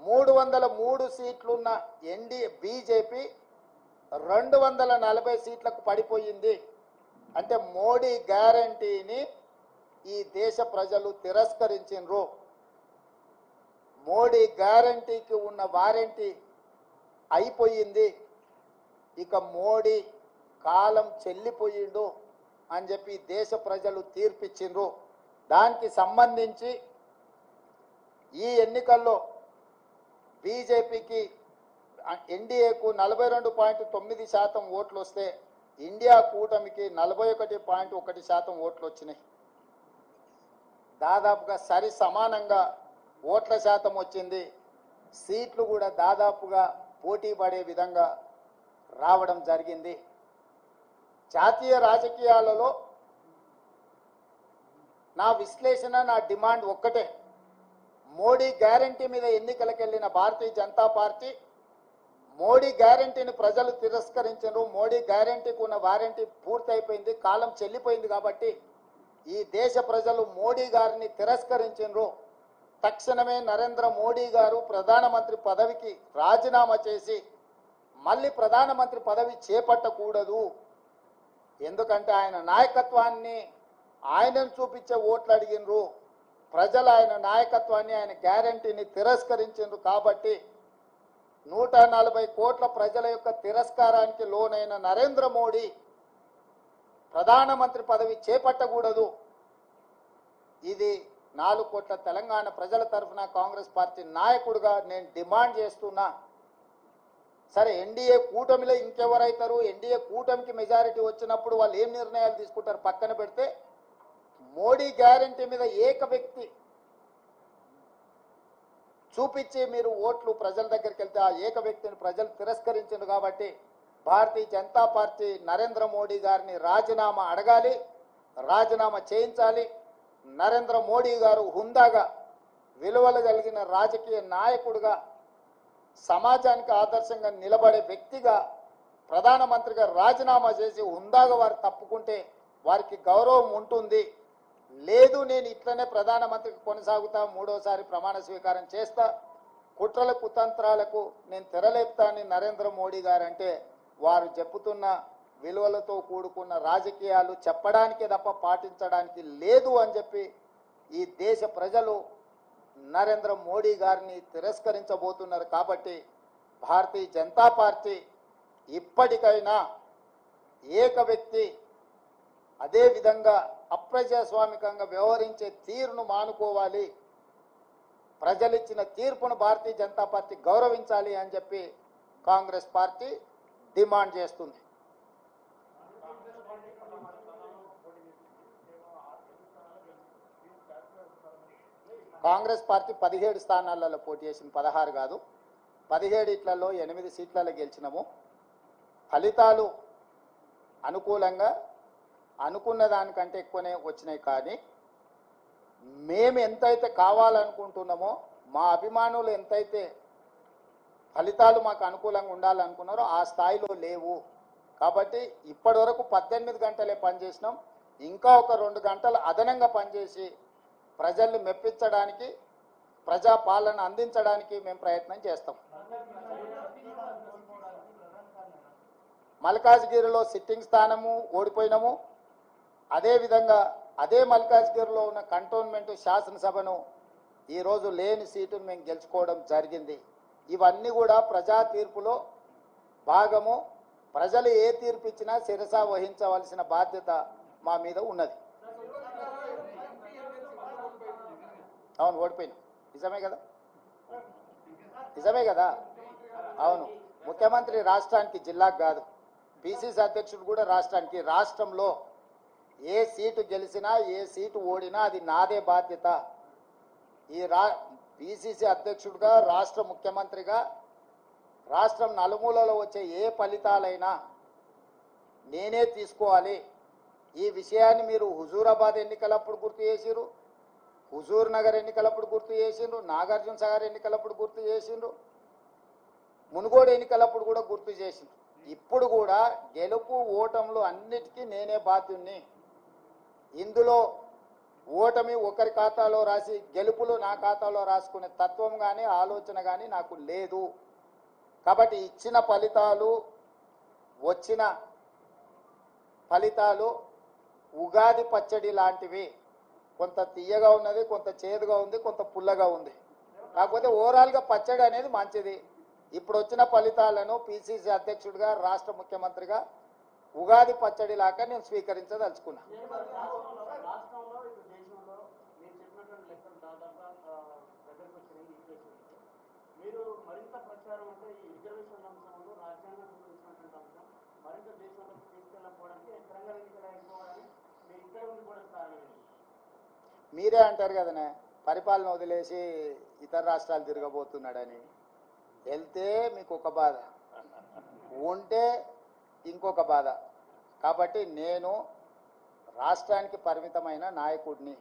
303 సీట్లున్న ఎన్డీఏ బీజేపీ 240 సీట్లకు పడిపోయింది. అంటే మోడీ గ్యారంటీని ఈ దేశ ప్రజలు తిరస్కరించిండ్రు. మోడీ గ్యారంటీకి ఉన్న వారంటీ అయిపోయింది. ఇక మోడీ కాలం చెల్లిపోయిండు అని చెప్పి దేశ ప్రజలు తీర్పిచ్చిండ్రు. దానికి సంబంధించి ఈ ఎన్నికల్లో బీజేపీకి ఎన్డీఏకు 42.9% ఓట్లు వస్తే ఇండియా కూటమికి 41.1% ఓట్లు వచ్చినాయి. దాదాపుగా సరి సమానంగా ఓట్ల శాతం వచ్చింది. సీట్లు కూడా దాదాపుగా పోటీ పడే విధంగా రావడం జరిగింది. జాతీయ రాజకీయాలలో నా విశ్లేషణ, నా డిమాండ్ ఒక్కటే. మోడీ గ్యారంటీ మీద ఎన్నికలకు వెళ్ళిన భారతీయ జనతా పార్టీ మోడీ గ్యారంటీని ప్రజలు తిరస్కరించారు. మోడీ గ్యారంటీకి ఉన్న వారంటీ పూర్తయిపోయింది, కాలం చెల్లిపోయింది. కాబట్టి ఈ దేశ ప్రజలు మోడీ గారిని తిరస్కరించారు. తక్షణమే నరేంద్ర మోడీ గారు ప్రధానమంత్రి పదవికి రాజీనామా చేసి మళ్ళీ ప్రధానమంత్రి పదవి చేపట్టకూడదు. ఎందుకంటే ఆయన నాయకత్వాన్ని, ఆయనను చూపించే ఓట్లు అడిగినరు ప్రజలు. ఆయన నాయకత్వాన్ని, ఆయన గ్యారంటీని తిరస్కరించారు. కాబట్టి 140 కోట్ల ప్రజల యొక్క తిరస్కారానికి లోనైన నరేంద్ర మోడీ ప్రధానమంత్రి పదవి చేపట్టకూడదు. ఇది 4 కోట్ల తెలంగాణ ప్రజల తరఫున కాంగ్రెస్ పార్టీ నాయకుడిగా నేను డిమాండ్ చేస్తున్నా. సరే, ఎన్డీఏ కూటమిలో ఇంకెవరైతారు? ఎన్డీఏ కూటమికి మెజారిటీ వచ్చినప్పుడు వాళ్ళు ఏం నిర్ణయాలు తీసుకుంటారు పక్కన పెడితే, మోడీ గ్యారంటీ మీద ఏక వ్యక్తి చూపించి మీరు ఓట్లు ప్రజల దగ్గరికి వెళ్తే ఆ ఏక వ్యక్తిని ప్రజలు తిరస్కరించారు. కాబట్టి భారతీయ జనతా పార్టీ నరేంద్ర మోడీ గారిని రాజీనామా అడగాలి, రాజీనామా చేయించాలి. నరేంద్ర మోడీ గారు హుందాగా, విలువలు కలిగిన రాజకీయ నాయకుడిగా, సమాజానికి ఆదర్శంగా నిలబడే వ్యక్తిగా ప్రధానమంత్రిగా రాజీనామా చేసి హుందాగా వారు తప్పుకుంటే వారికి గౌరవం ఉంటుంది. లేదు, నేను ఇట్లనే ప్రధానమంత్రికి కొనసాగుతా, 3వసారి ప్రమాణ స్వీకారం చేస్తా, కుట్రల కుతంత్రాలకు నేను తెరలేపుతా అని నరేంద్ర మోడీ గారు అంటే, వారు చెప్పుతున్న విలువలతో కూడుకున్న రాజకీయాలు చెప్పడానికే తప్ప పాటించడానికి లేదు అని చెప్పి ఈ దేశ ప్రజలు నరేంద్ర మోడీ గారిని తిరస్కరించబోతున్నారు. కాబట్టి భారతీయ జనతా పార్టీ ఇప్పటికైనా ఏక వ్యక్తి, అదేవిధంగా అప్రజాస్వామికంగా వ్యవహరించే తీరును మానుకోవాలి. ప్రజలిచ్చిన తీర్పును భారతీయ జనతా పార్టీ గౌరవించాలి అని చెప్పి కాంగ్రెస్ పార్టీ డిమాండ్ చేస్తుంది. కాంగ్రెస్ పార్టీ 17 స్థానాలలో పోటీ చేసింది, 16 కాదు. 17 ఇట్లలో 8 సీట్లలో గెలిచినాము. ఫలితాలు అనుకూలంగా అనుకున్న దానికంటే ఎక్కువనే వచ్చినాయి. కానీ మేము ఎంతైతే కావాలనుకుంటున్నామో, మా అభిమానులు ఎంతైతే ఫలితాలు మాకు అనుకూలంగా ఉండాలనుకున్నారో ఆ స్థాయిలో లేవు. కాబట్టి ఇప్పటి వరకు 18 గంటలే పనిచేసినాం. ఇంకా ఒక 2 గంటలు అదనంగా పనిచేసి ప్రజల్ని మెప్పించడానికి, ప్రజా పాలన అందించడానికి మేము ప్రయత్నం చేస్తాం. మల్కాజ్గిరిలో సిట్టింగ్ స్థానము ఓడిపోయినాము. అదేవిధంగా అదే మల్కాజ్గిరిలో ఉన్న కంటోన్మెంట్ శాసనసభను ఈరోజు లేని సీటును మేము గెలుచుకోవడం జరిగింది. ఇవన్నీ కూడా ప్రజా తీర్పులో భాగము. ప్రజలు ఏ తీర్పు ఇచ్చినా శిరస వహించవలసిన బాధ్యత మా మీద ఉన్నది. అవును, ఓడిపోయినా నిజమే కదా, నిజమే కదా. అవును, ముఖ్యమంత్రి రాష్ట్రానికి, జిల్లాకు కాదు. పిసిసి అధ్యక్షుడు కూడా రాష్ట్రానికి. రాష్ట్రంలో ఏ సీటు గెలిచినా ఏ సీటు ఓడినా అది నాదే బాధ్యత. ఈ పిసిసి అధ్యక్షుడిగా, రాష్ట్ర ముఖ్యమంత్రిగా రాష్ట్రం నలుమూలలో వచ్చే ఏ ఫలితాలైనా నేనే తీసుకోవాలి. ఈ విషయాన్ని మీరు హుజూరాబాద్ ఎన్నికలప్పుడు గుర్తు చేసిరు, హుజూర్ నగర్ ఎన్నికలప్పుడు గుర్తు చేసిండ్రు, నాగార్జున సాగర్ ఎన్నికలప్పుడు గుర్తు చేసిండ్రు, మునుగోడు ఎన్నికలప్పుడు కూడా గుర్తు చేసిండ్రు. ఇప్పుడు కూడా గెలుపు ఓటములు అన్నిటికీ నేనే బాధ్యుణ్ణి. ఇందులో ఓటమి ఒకరి ఖాతాలో రాసి గెలుపులు నా ఖాతాలో రాసుకునే తత్వం కానీ ఆలోచన కానీ నాకు లేదు. కాబట్టి ఇచ్చిన ఫలితాలు, వచ్చిన ఫలితాలు ఉగాది పచ్చడి లాంటివి. కొంత తీయగా ఉన్నది, కొంత చేదుగా ఉంది, కొంత పుల్లగా ఉంది. కాకపోతే ఓవరాల్గా పచ్చడి అనేది మంచిది. ఇప్పుడు వచ్చిన ఫలితాలను పిసిసి అధ్యక్షుడిగా, రాష్ట్ర ముఖ్యమంత్రిగా ఉగాది పచ్చడి లాగా నేను స్వీకరించదలుచుకున్నా. మీరు మరింత ప్రచారం అంటే ఈ రిజర్వేషన్ అంశంలో రాజ్యాంగం గురించినటువంటి అంశం మరింత దేశంలో తీసుకెళ్ళకపోవడానికి తెలంగాణ ఎన్నికలు అయిపోవాలని మీరు ఇక్కడ ఉండి కూడా కారణం. మీరే అంటారు కదనే, పరిపాలన వదిలేసి ఇతర రాష్ట్రాలు తిరగబోతున్నాడని. వెళ్తే మీకు ఒక బాధ, ఉంటే ఇంకొక బాధ. కాబట్టి నేను రాష్ట్రానికి పరిమితమైన నాయకుడిని.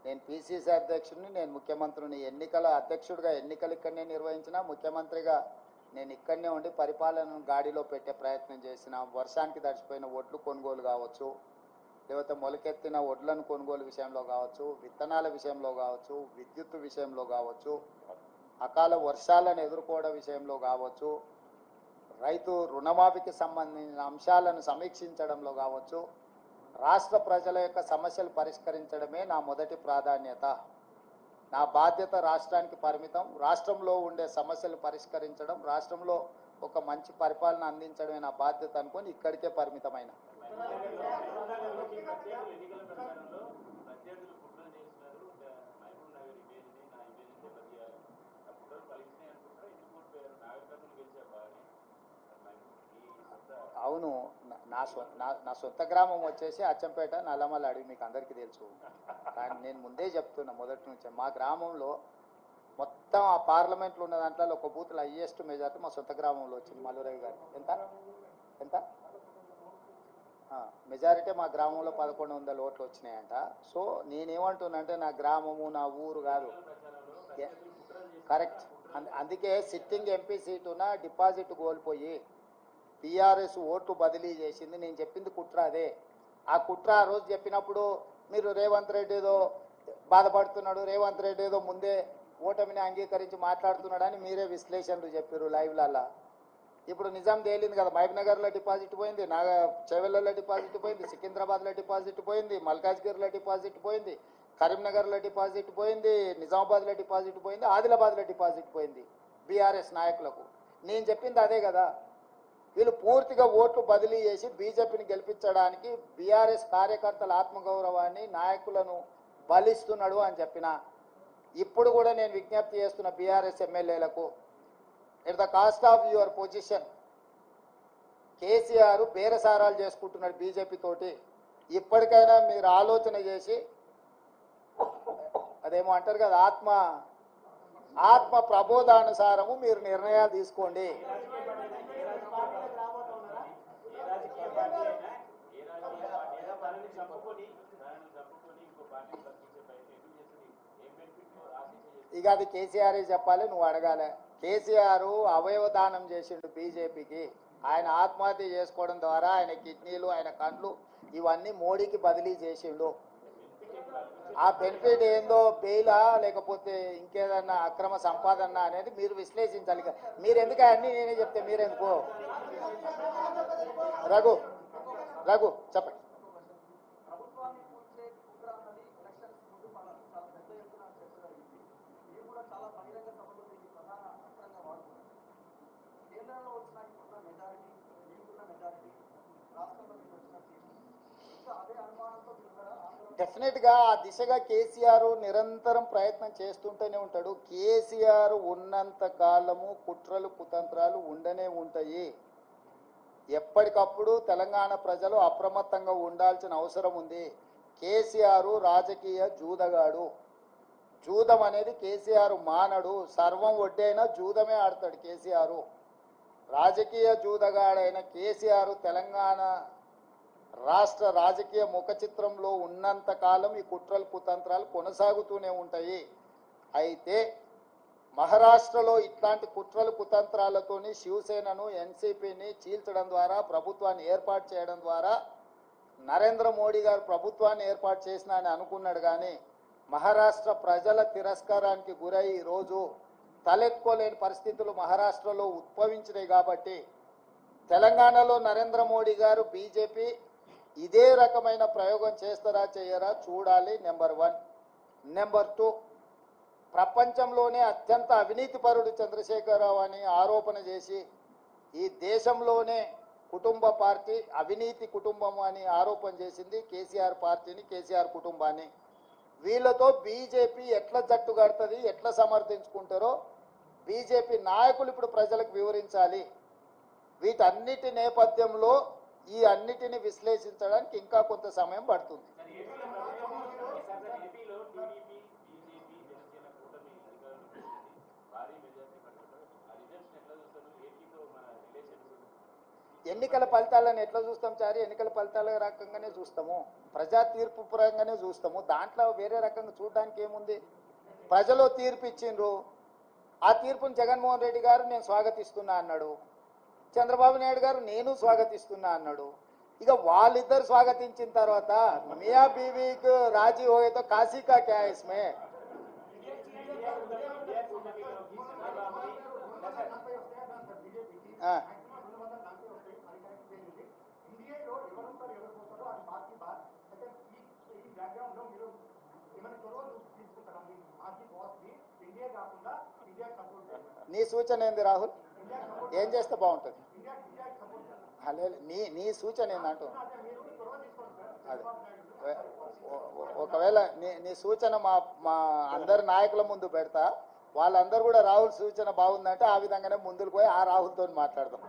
నేను పిసిసి అధ్యక్షుడిని, నేను ముఖ్యమంత్రిని. ఎన్నికల అధ్యక్షుడిగా ఎన్నికలు ఇక్కడనే నిర్వహించిన, ముఖ్యమంత్రిగా నేను ఇక్కడనే ఉండి పరిపాలనను గాడిలో పెట్టే ప్రయత్నం చేసిన. వర్షానికి తడిచిపోయిన ఒడ్లు కొనుగోలు కావచ్చు, లేకపోతే మొలకెత్తిన ఒడ్లను కొనుగోలు విషయంలో కావచ్చు, విత్తనాల విషయంలో కావచ్చు, విద్యుత్ విషయంలో కావచ్చు, అకాల వర్షాలను ఎదుర్కోవడం విషయంలో కావచ్చు, రైతు రుణమాఫీకి సంబంధించిన అంశాలను సమీక్షించడంలో కావచ్చు, రాష్ట్ర ప్రజల యొక్క సమస్యలు పరిష్కరించడమే నా మొదటి ప్రాధాన్యత. నా బాధ్యత రాష్ట్రానికి పరిమితం. రాష్ట్రంలో ఉండే సమస్యలు పరిష్కరించడం, రాష్ట్రంలో ఒక మంచి పరిపాలన అందించడమే నా బాధ్యత అనుకొని ఇక్కడికే పరిమితమైన. అవును, నా సొంత గ్రామం వచ్చేసి అచ్చంపేట, నల్లమల్ల అడవి, మీకు అందరికీ తెలుసు. కానీ నేను ముందే చెప్తున్నా మొదటి నుంచి, మా గ్రామంలో మొత్తం ఆ పార్లమెంట్లో ఉన్న దాంట్లో ఒక బూత్లో హైయెస్ట్ మెజార్టీ మా సొంత గ్రామంలో వచ్చింది. మల్లురావు గారు ఎంత ఎంత మెజారిటీ మా గ్రామంలో 1100 ఓట్లు వచ్చినాయంట. సో నేనేమంటున్నానంటే నా గ్రామము, నా ఊరు కాదు. కరెక్ట్. అందుకే సిట్టింగ్ ఎంపీ సీటున డిపాజిట్ కోల్పోయి టీఆర్ఎస్ ఓట్లు బదిలీ చేసింది. నేను చెప్పింది కుట్ర అదే. ఆ కుట్ర ఆ రోజు చెప్పినప్పుడు మీరు రేవంత్ రెడ్డి ఏదో బాధపడుతున్నాడు, రేవంత్ రెడ్డి ఏదో ముందే ఓటమిని అంగీకరించి మాట్లాడుతున్నాడని మీరే విశ్లేషణలు చెప్పారు లైవ్లల్లా. ఇప్పుడు నిజం తేలింది కదా, మహబూబ్నగర్లో డిపాజిట్ పోయింది, చేవెళ్ళలో డిపాజిట్ పోయింది, సికింద్రాబాద్లో డిపాజిట్ పోయింది, మల్కాజ్గిరిలో డిపాజిట్ పోయింది, కరీంనగర్లో డిపాజిట్ పోయింది, నిజామాబాద్లో డిపాజిట్ పోయింది, ఆదిలాబాద్లో డిపాజిట్ పోయింది బీఆర్ఎస్ నాయకులకు. నేను చెప్పింది అదే కదా. వీళ్ళు పూర్తిగా ఓట్లు బదిలీ చేసి బీజేపీని గెలిపించడానికి బీఆర్ఎస్ కార్యకర్తల ఆత్మగౌరవాన్ని, నాయకులను బలిస్తున్నాడు అని చెప్పిన. ఇప్పుడు కూడా నేను విజ్ఞప్తి చేస్తున్న బీఆర్ఎస్ ఎమ్మెల్యేలకు, at the cost of your position, KCR బేరసారాలు చేసుకుంటున్నాడు బీజేపీ తోటి. ఇప్పటికైనా మీరు ఆలోచన చేసి, అదేమో అంటారు కదా, ఆత్మ ప్రబోధానుసారము మీరు నిర్ణయాలు తీసుకోండి. ఇక అది కేసీఆర్ చెప్పాలి, నువ్వు అడగాలి. కేసీఆర్ అవయవదానం చేసిండు బీజేపీకి. ఆయన ఆత్మహత్య చేసుకోవడం ద్వారా ఆయన కిడ్నీలు, ఆయన కండ్లు ఇవన్నీ మోడీకి బదిలీ చేసిండు. ఆ బెనిఫిట్ ఏందో, బెయిలా లేకపోతే ఇంకేదన్నా అక్రమ సంపాదన అనేది మీరు విశ్లేషించాలి. మీరు ఎందుకు అన్నీ నేనే చెప్తే మీరెందుకు? రఘు చెప్పండి. కేంద్రంలో వచ్చిన మెజారిటీ మీకున్న డెఫినెట్గా ఆ దిశగా కేసీఆర్ నిరంతరం ప్రయత్నం చేస్తుంటూనే ఉంటాడు. కేసీఆర్ ఉన్నంత కాలము కుట్రలు కుతంత్రాలు ఉండనే ఉంటాయి. ఎప్పటికప్పుడు తెలంగాణ ప్రజలు అప్రమత్తంగా ఉండాల్సిన అవసరం ఉంది. కేసీఆర్ రాజకీయ జూదగాడు. జూదం అనేది కేసీఆర్ మానడు. సర్వం ఒడ్డైనా జూదమే ఆడతాడు కేసీఆర్. రాజకీయ జూదగాడైన కేసీఆర్ తెలంగాణ రాష్ట్ర రాజకీయ ముఖ చిత్రంలో ఉన్నంత కాలం ఈ కుట్రలు కుతంత్రాలు కొనసాగుతూనే ఉంటాయి. అయితే మహారాష్ట్రలో ఇట్లాంటి కుట్రలు కుతంత్రాలతోని శివసేనను ఎన్సీపీని చీల్చడం ద్వారా ప్రభుత్వాన్ని ఏర్పాటు చేయడం ద్వారా నరేంద్ర మోడీ గారు ప్రభుత్వాన్ని ఏర్పాటు చేసినా అని అనుకున్నాడు. కానీ మహారాష్ట్ర ప్రజల తిరస్కారానికి గురై ఈరోజు తలెత్తుకోలేని పరిస్థితులు మహారాష్ట్రలో ఉద్భవించినాయి. కాబట్టి తెలంగాణలో నరేంద్ర మోడీ గారు బీజేపీ ఇదే రకమైన ప్రయోగం చేస్తారా చేయరా చూడాలి. నెంబర్ 1. నెంబర్ 2, ప్రపంచంలోనే అత్యంత అవినీతిపరుడు చంద్రశేఖరరావు అని ఆరోపణ చేసి ఈ దేశంలోనే కుటుంబ పార్టీ అవినీతి కుటుంబం అని ఆరోపణ చేసింది కేసీఆర్ పార్టీని, కేసీఆర్ కుటుంబాన్ని. వీళ్ళతో బీజేపీ ఎట్లా జట్టు కడుతుంది, ఎట్లా సమర్థించుకుంటారో బీజేపీ నాయకులు ఇప్పుడు ప్రజలకు వివరించాలి. వీటన్నిటి నేపథ్యంలో ఈ అన్నిటిని విశ్లేషించడానికి ఇంకా కొంత సమయం పడుతుంది. ఎన్నికల ఫలితాలను ఎట్లా చూస్తాం చారి? ఎన్నికల ఫలితాల రకంగానే చూస్తాము, ప్రజా తీర్పు పరంగానే చూస్తాము. దాంట్లో వేరే రకంగా చూడడానికి ఏముంది? ప్రజలు తీర్పు ఇచ్చిండ్రు. ఆ తీర్పును జగన్మోహన్ రెడ్డి గారు నేను స్వాగతిస్తున్నా అన్నాడు. చంద్రబాబు నాయుడు గారు నేను స్వాగతిస్తున్నా అన్నాడు. ఇక వాళ్ళిద్దరు స్వాగతించిన తర్వాత మియా బీవీకి రాజీ హోయేతో కాశీ కా క్యా ఇస్మే? నీ సూచన ఏంది రాహుల్? ఏం చేస్తే బాగుంటుంది? నీ సూచన ఏందంటూ అదే ఒకవేళ నీ సూచన మా అందరి నాయకుల ముందు పెడతా. వాళ్ళందరూ కూడా రాహుల్ సూచన బాగుందంటే ఆ విధంగానే ముందుకు పోయి ఆ రాహుల్తో మాట్లాడదాం.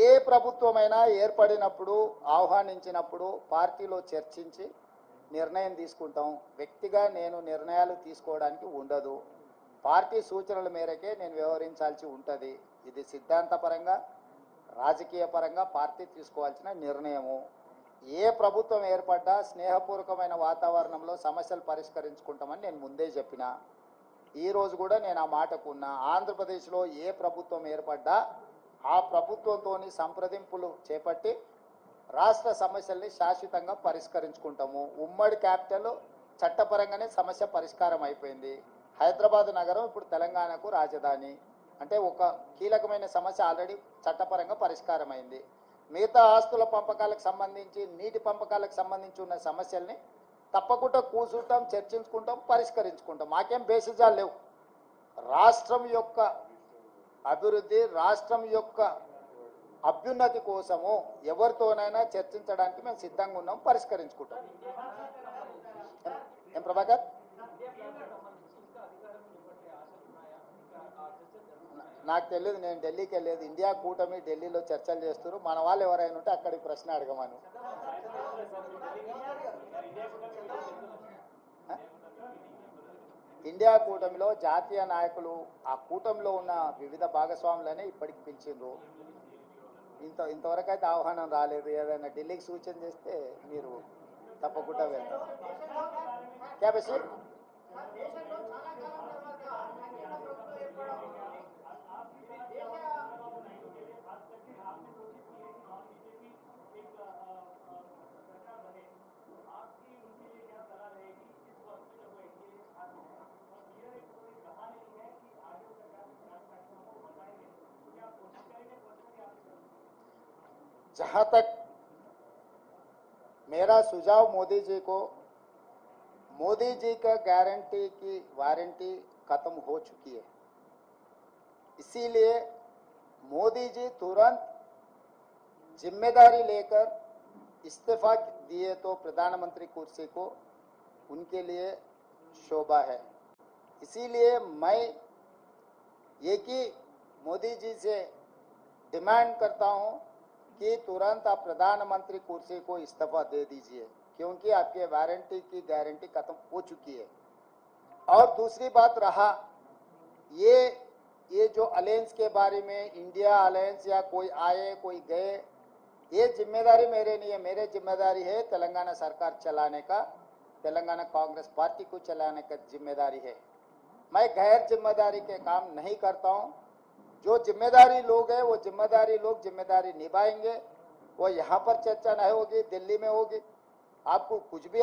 ఏ ప్రభుత్వమైనా ఏర్పడినప్పుడు ఆహ్వానించినప్పుడు పార్టీలో చర్చించి నిర్ణయం తీసుకుంటాం. వ్యక్తిగా నేను నిర్ణయాలు తీసుకోవడానికి ఉండదు. పార్టీ సూచనల మేరకే నేను వ్యవహరించాల్సి ఉంటుంది. ఇది సిద్ధాంతపరంగా రాజకీయ పరంగా పార్టీ తీసుకోవాల్సిన నిర్ణయము. ఏ ప్రభుత్వం ఏర్పడ్డా స్నేహపూర్వకమైన వాతావరణంలో సమస్యలు పరిష్కరించుకుంటామని నేను ముందే చెప్పిన. ఈరోజు కూడా నేను ఆ మాటకున్నా. ఆంధ్రప్రదేశ్లో ఏ ప్రభుత్వం ఏర్పడ్డా ఆ ప్రభుత్వంతో సంప్రదింపులు చేపట్టి రాష్ట్ర సమస్యల్ని శాశ్వతంగా పరిష్కరించుకుంటాము. ఉమ్మడి క్యాపిటల్ చట్టపరంగానే సమస్య పరిష్కారం అయిపోయింది. హైదరాబాద్ నగరం ఇప్పుడు తెలంగాణకు రాజధాని. అంటే ఒక కీలకమైన సమస్య ఆల్రెడీ చట్టపరంగా పరిష్కారం అయింది. మిగతా ఆస్తుల పంపకాలకు సంబంధించి నీటి పంపకాలకు సంబంధించి ఉన్న సమస్యల్ని తప్పకుండా కూర్చుంటాం, చర్చించుకుంటాం, పరిష్కరించుకుంటాం. మాకేం బేసిజాలు లేవు. రాష్ట్రం యొక్క అభివృద్ధి, రాష్ట్రం యొక్క అభ్యున్నతి కోసము ఎవరితోనైనా చర్చించడానికి మేము సిద్ధంగా ఉన్నాం, పరిష్కరించుకుంటాం. ఏం ప్రభాకర్? నాకు తెలియదు, నేను ఢిల్లీకి వెళ్ళలేదు. ఇండియా కూటమి ఢిల్లీలో చర్చలు చేస్తారు. మన వాళ్ళు ఎవరైనా ఉంటే అక్కడికి ప్రశ్న అడగమను. ఇండియా కూటమిలో జాతీయ నాయకులు ఆ కూటమిలో ఉన్న వివిధ భాగస్వాములనే ఇప్పటికి పిలిచిండ్రు. ఇంతవరకు అయితే ఆహ్వానం రాలేదు. ఏదైనా ఢిల్లీకి సూచన చేస్తే మీరు తప్పకుండా వెళ్తారు. క్యాబేసి जहां तक मेरा सुझाव मोदी जी को, मोदी जी का वारंटी खत्म हो चुकी है. इसीलिए मोदी जी तुरंत जिम्मेदारी लेकर इस्तीफा दिए तो प्रधानमंत्री कुर्सी को उनके लिए शोभा है। इसीलिए मैं एक ही मोदी जी से डिमांड करता हूं कि तुरंत आप प्रधानमंत्री कुर्सी को इस्तीफा दे दीजिए, क्योंकि आपके वारंटी की गारंटी खत्म हो चुकी है। और दूसरी बात रहा ये जो अलायंस के बारे में, इंडिया अलायंस या कोई आए कोई गए, ये जिम्मेदारी मेरे नहीं है। मेरे जिम्मेदारी है तेलंगाना सरकार चलाने का, तेलंगाना कांग्रेस पार्टी को चलाने का जिम्मेदारी है। मैं गैर जिम्मेदारी के काम नहीं करता हूं। जो जिम्मेदारी लोग हैं वो जिम्मेदारी लोग जिम्मेदारी निभाएंगे। वो यहाँ पर चर्चा नहीं होगी, दिल्ली में होगी। आपको कुछ भी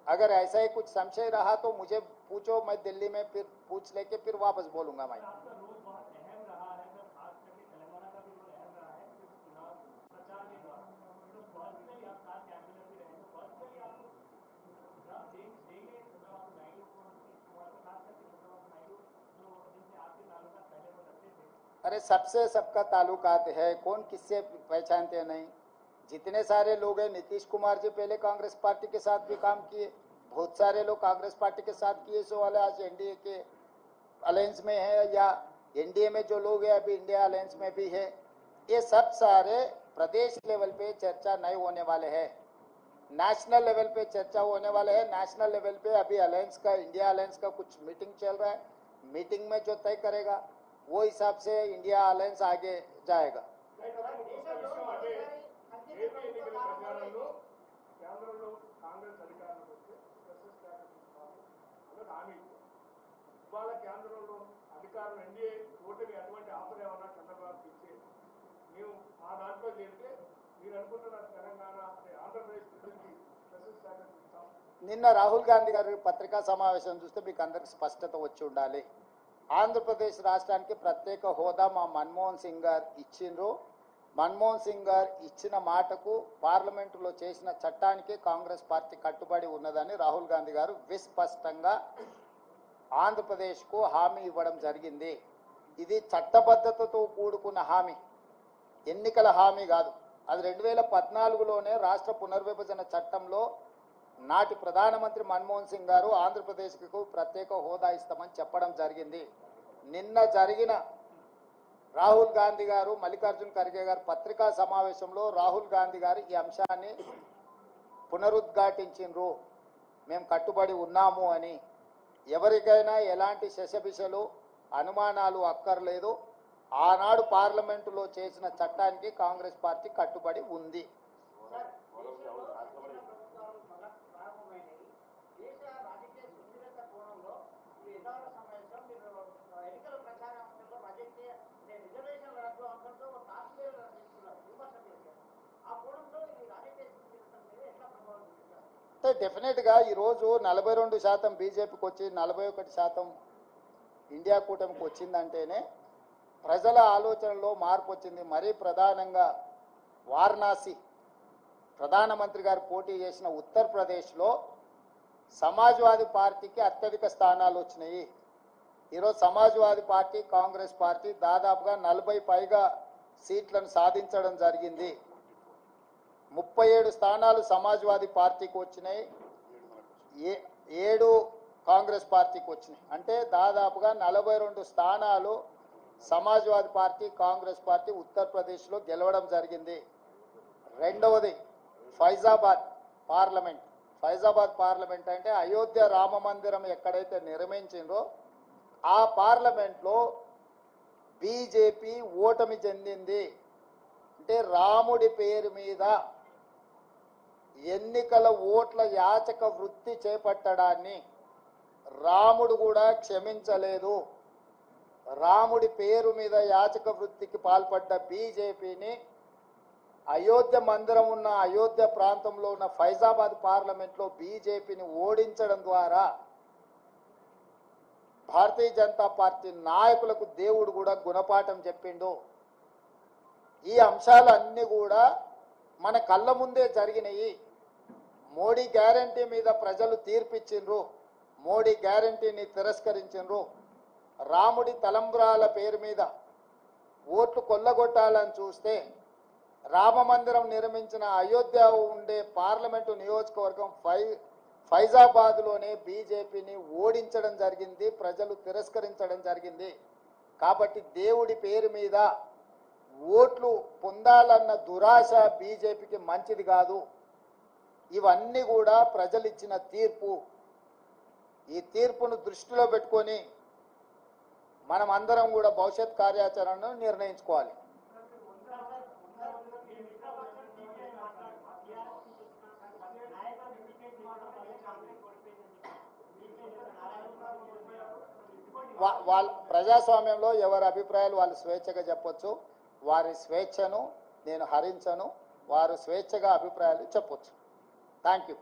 अगर ऐसा ही कुछ संशय रहा तो मुझे पूछो, मैं दिल्ली में फिर पूछ लेके फिर वापस बोलूंगा। मैं आपका रोल बहुत अहम रहा है, सर, खास करके तेलंगाना का भी रोल अहम रहा है इस चुनाव प्रचार के दौरान। तो पर्सनली आप साथ कैबिनेट में रहे, तो पर्सनली आपको देंगे चंद्रबाबू नायडू को, खास करके चंद्रबाबू नायडू जो जिनसे आपके ताल्लुकात पहले वो रखते थे। अरे सबसे सबका ताल्लुकात है, कौन किससे पहचानते नहीं। जितने सारे लोग हैं, नीतीश कुमार जी पहले कांग्रेस पार्टी के साथ भी काम किए, बहुत सारे लोग कांग्रेस पार्टी के साथ किए, सो वाले आज एनडीए के अलायंस में है, या एनडीए में जो लोग हैं अभी इंडिया अलायंस में भी है। ये सब सारे प्रदेश लेवल पे चर्चा नहीं होने वाले हैं, नेशनल लेवल पे चर्चा होने वाले हैं। नेशनल लेवल पे अभी अलायंस का, इंडिया अलायंस का कुछ मीटिंग चल रहा है। मीटिंग में जो तय करेगा वो हिसाब से इंडिया अलायंस आगे जाएगा। కేంద్రంలో కాంగ్రెస్ అధికారంలోకి వస్తే స్పెషల్ స్టాటస్ ఇస్తాము అన్నది హామీ ఇచ్చారు. ఇవాళ కేంద్రంలో అధికారం ఎన్డీఏ ఓటుకి ఎటువంటి ఆఫర్ ఏమన్నా చంద్రబాబుకి ఇచ్చి మేము మా దాంట్లో చేరితే మీరు అనుకుంటున్న తెలంగాణ అంటే ఆంధ్రప్రదేశ్ ప్రజలకి స్పెషల్ స్టాటస్ ఇస్తాం. నిన్న రాహుల్ గాంధీ గారి పత్రికా సమావేశం చూస్తే మీకు అందరికి స్పష్టత వచ్చి ఉండాలి. ఆంధ్రప్రదేశ్ రాష్ట్రానికి ప్రత్యేక హోదా మా మన్మోహన్ సింగ్ గారు ఇచ్చిండ్రు. మన్మోహన్ సింగ్ గారు ఇచ్చిన మాటకు, పార్లమెంటులో చేసిన చట్టానికి కాంగ్రెస్ పార్టీ కట్టుబడి ఉన్నదని రాహుల్ గాంధీ గారు విస్పష్టంగా ఆంధ్రప్రదేశ్కు హామీ ఇవ్వడం జరిగింది. ఇది చట్టబద్ధతతో కూడుకున్న హామీ, ఎన్నికల హామీ కాదు. అది 2014లోనే రాష్ట్ర పునర్విభజన చట్టంలో నాటి ప్రధానమంత్రి మన్మోహన్ సింగ్ గారు ఆంధ్రప్రదేశ్కు ప్రత్యేక హోదా ఇస్తామని చెప్పడం జరిగింది. నిన్న జరిగిన రాహుల్ గాంధీ గారు, మల్లికార్జున్ ఖర్గే గారు పత్రికా సమావేశంలో రాహుల్ గాంధీ గారు ఈ అంశాన్ని పునరుద్ఘాటించిండ్రు. మేము కట్టుబడి ఉన్నాము అని. ఎవరికైనా ఎలాంటి శశబిషలు, అనుమానాలు అక్కర్లేదు. ఆనాడు పార్లమెంటులో చేసిన చట్టానికి కాంగ్రెస్ పార్టీ కట్టుబడి ఉంది. డెఫినెట్గా ఈరోజు 42% బీజేపీకి వచ్చి 41% ఇండియా కూటమికి వచ్చిందంటేనే ప్రజల ఆలోచనలో మార్పు వచ్చింది. మరీ ప్రధానంగా వారణాసి, ప్రధానమంత్రి గారు పోటీ చేసిన ఉత్తరప్రదేశ్లో సమాజ్వాదీ పార్టీకి అత్యధిక స్థానాలు వచ్చినాయి. ఈరోజు సమాజ్వాదీ పార్టీ, కాంగ్రెస్ పార్టీ దాదాపుగా 40 పైగా సీట్లను సాధించడం జరిగింది. 37 స్థానాలు సమాజ్వాదీ పార్టీకి వచ్చినాయి, 7 కాంగ్రెస్ పార్టీకి వచ్చినాయి. అంటే దాదాపుగా 42 స్థానాలు సమాజ్వాదీ పార్టీ, కాంగ్రెస్ పార్టీ ఉత్తరప్రదేశ్లో గెలవడం జరిగింది. రెండవది ఫైజాబాద్ పార్లమెంట్. ఫైజాబాద్ పార్లమెంట్ అంటే అయోధ్య రామ మందిరం ఎక్కడైతే నిర్మించిందో ఆ పార్లమెంట్లో బీజేపీ ఓటమి చెందింది. అంటే రాముడి పేరు మీద ఎన్నికల ఓట్ల యాచక వృత్తి చేపట్టడాన్ని రాముడు కూడా క్షమించలేదు. రాముడి పేరు మీద యాచక వృత్తికి పాల్పడ్డ బీజేపీని అయోధ్య మందిరం ఉన్న అయోధ్య ప్రాంతంలో ఉన్న ఫైజాబాద్ పార్లమెంట్లో బీజేపీని ఓడించడం ద్వారా భారతీయ జనతా పార్టీ నాయకులకు దేవుడు కూడా గుణపాఠం చెప్పిండు. ఈ అంశాలన్నీ కూడా మన కళ్ళ ముందే జరిగినాయి. మోడీ గ్యారంటీ మీద ప్రజలు తీర్పిచ్చిండ్రు, మోడీ గ్యారంటీని తిరస్కరించిండ్రు. రాముడి తలంబ్రాల పేరు మీద ఓట్లు కొల్లగొట్టాలని చూస్తే రామ మందిరం నిర్మించిన అయోధ్య ఉండే పార్లమెంటు నియోజకవర్గం ఫైజాబాద్లోనే బీజేపీని ఓడించడం జరిగింది, ప్రజలు తిరస్కరించడం జరిగింది. కాబట్టి దేవుడి పేరు మీద ఓట్లు పొందాలన్న దురాశ బీజేపీకి మంచిది కాదు. ఇవన్నీ కూడా ప్రజలు ఇచ్చిన తీర్పు. ఈ తీర్పును దృష్టిలో పెట్టుకొని మనం అందరం కూడా భవిష్యత్ కార్యాచరణను నిర్ణయించుకోవాలి. వాళ్ళ ప్రజాస్వామ్యంలో ఎవరి అభిప్రాయాలు వాళ్ళు స్వేచ్ఛగా చెప్పొచ్చు. వారి స్వేచ్ఛను నేను హరించను. వారు స్వేచ్ఛగా అభిప్రాయాలు చెప్పొచ్చు. Thank you.